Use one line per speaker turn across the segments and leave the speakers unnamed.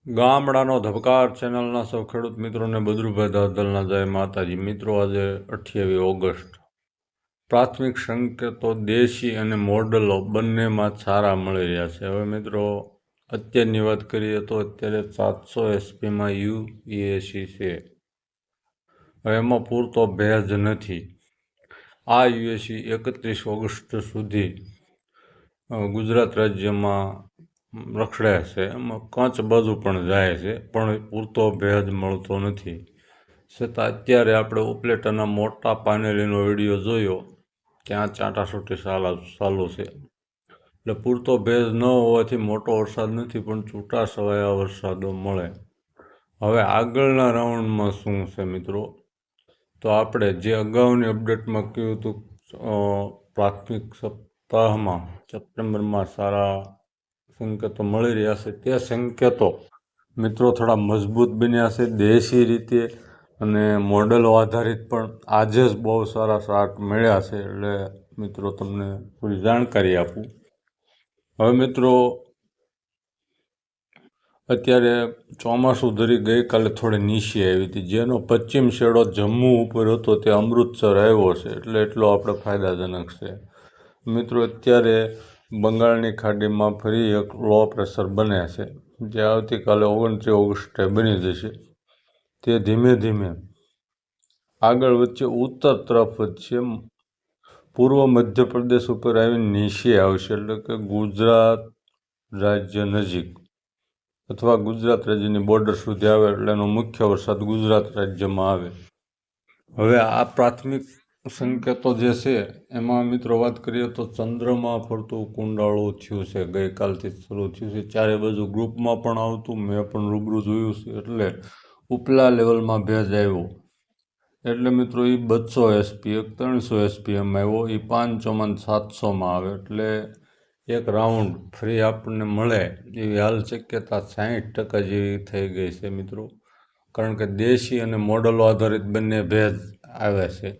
ગામડાનો ધબકાર ચેનલના સૌ ખેડૂત મિત્રોને બદરુભાઈ દાદલના જય માતાજી. મિત્રો, આજે 28 ઓગસ્ટ. પ્રાથમિક સંકેતો દેશી અને મોડલો બંનેમાં સારા મળી રહ્યા છે. હવે મિત્રો, અત્યારની વાત કરીએ તો અત્યારે 700 એસપીમાં યુએસી છે. હવે એમાં પૂરતો ભેજ નથી. આ યુએસી 31 ઓગસ્ટ સુધી ગુજરાત રાજ્યમાં રખડે છે. એમાં કચ્છ બાજુ પણ જાય છે, પણ પૂરતો ભેજ મળતો નથી. છતાં અત્યારે આપણે ઉપલેટાના મોટા પાનેલીનો વિડીયો જોયો, ત્યાં ચાંટાછૂટી ચાલુ છે. એટલે પૂરતો ભેજ ન હોવાથી મોટો વરસાદ નથી, પણ છૂટા છવાયા વરસાદો મળે. હવે આગળના રાઉન્ડમાં શું છે મિત્રો, તો આપણે જે અગાઉની અપડેટમાં કહ્યું હતું, પ્રાથમિક સપ્તાહમાં સપ્ટેમ્બરમાં સારા સંકેતો મળી રહ્યા છે. તે સંકેતો મિત્રો થોડા મજબૂત બન્યા છે દેશી રીતે, અને મોડેલો આધારિત પણ આજે જ બહુ સારા ચાર્ટ મળ્યા છે. એટલે મિત્રો તમને પૂરી જાણકારી આપું. હવે મિત્રો, અત્યારે ચોમાસું ધરી ગઈકાલે થોડી નીચે આવી હતી, જેનો પશ્ચિમ છેડો જમ્મુ ઉપર હતો તે અમૃતસર આવ્યો છે. એટલે એટલો આપણે ફાયદાજનક છે. મિત્રો, અત્યારે બંગાળની ખાડીમાં ફરી એક લો પ્રેશર બને છે, જે આવતીકાલે 29 ઓગસ્ટે બની જશે. તે ધીમે ધીમે આગળ વચ્ચે ઉત્તર તરફ વધશે, પૂર્વ મધ્યપ્રદેશ ઉપર આવીને નીચે આવશે. એટલે કે ગુજરાત રાજ્ય નજીક અથવા ગુજરાત રાજ્યની બોર્ડર સુધી આવે, એટલે એનો મુખ્ય વરસાદ ગુજરાત રાજ્યમાં આવે. હવે આ પ્રાથમિક સંકેતો જે છે એમાં મિત્રો વાત કરીએ તો ચંદ્રમાં ફરતું કુંડાળું થયું છે. ગઈકાલથી શરૂ થયું છે. ચારે બાજુ ગ્રુપમાં પણ આવતું, મેં પણ રૂબરૂ જોયું છે. એટલે ઉપલા લેવલમાં ભેજ આવ્યો. એટલે મિત્રો એ 200 એસપી 300 એસપીએમ આવ્યો, એ 500માં 700માં આવે. એટલે એક રાઉન્ડ ફ્રી આપણને મળે એવી હાલ શક્યતા 60% જેવી થઈ ગઈ છે મિત્રો. કારણ કે દેશી અને મોડલો આધારિત બંને ભેજ આવે છે.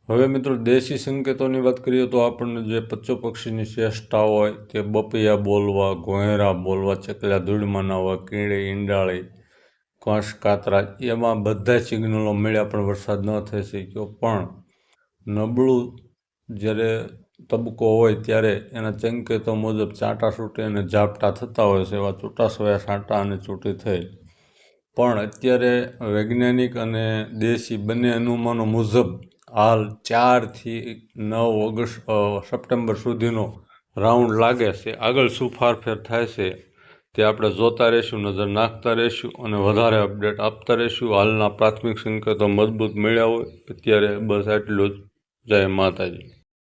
હવે મિત્રો, દેશી સંકેતોની વાત કરીએ તો આપણને જે પશુ પક્ષીની ચેષ્ટા હોય તે બપિયા બોલવા, ઘોંયરા બોલવા, ચકલા ધૂળમાં નાવા, કીડી ઈંડાળી, કંસ કાતરા, એમાં બધા સિગ્નલો મળ્યા પણ વરસાદ ન થઈ શક્યો. પણ નબળું જ્યારે તબક્કો હોય ત્યારે એના સંકેતો મુજબ ચાંટાછૂટી અને ઝાપટા થતા હોય છે. એવા છૂટાછવાયા છાંટા અને છૂટી થઈ. પણ અત્યારે વૈજ્ઞાનિક અને દેશી બંને અનુમાનો મુજબ હાલ 4 થી 9 સપ્ટેમ્બર સુધીનો રાઉન્ડ લાગે છે. આગળ શું ફારફેર થાય છે તે આપણે જોતા રહીશું, નજર નાખતા રહીશું અને વધારે અપડેટ આપતા રહીશું. હાલના પ્રાથમિક સંકેતો મજબૂત મળ્યા હોય અત્યારે બસ આટલું જ. જય માતાજી.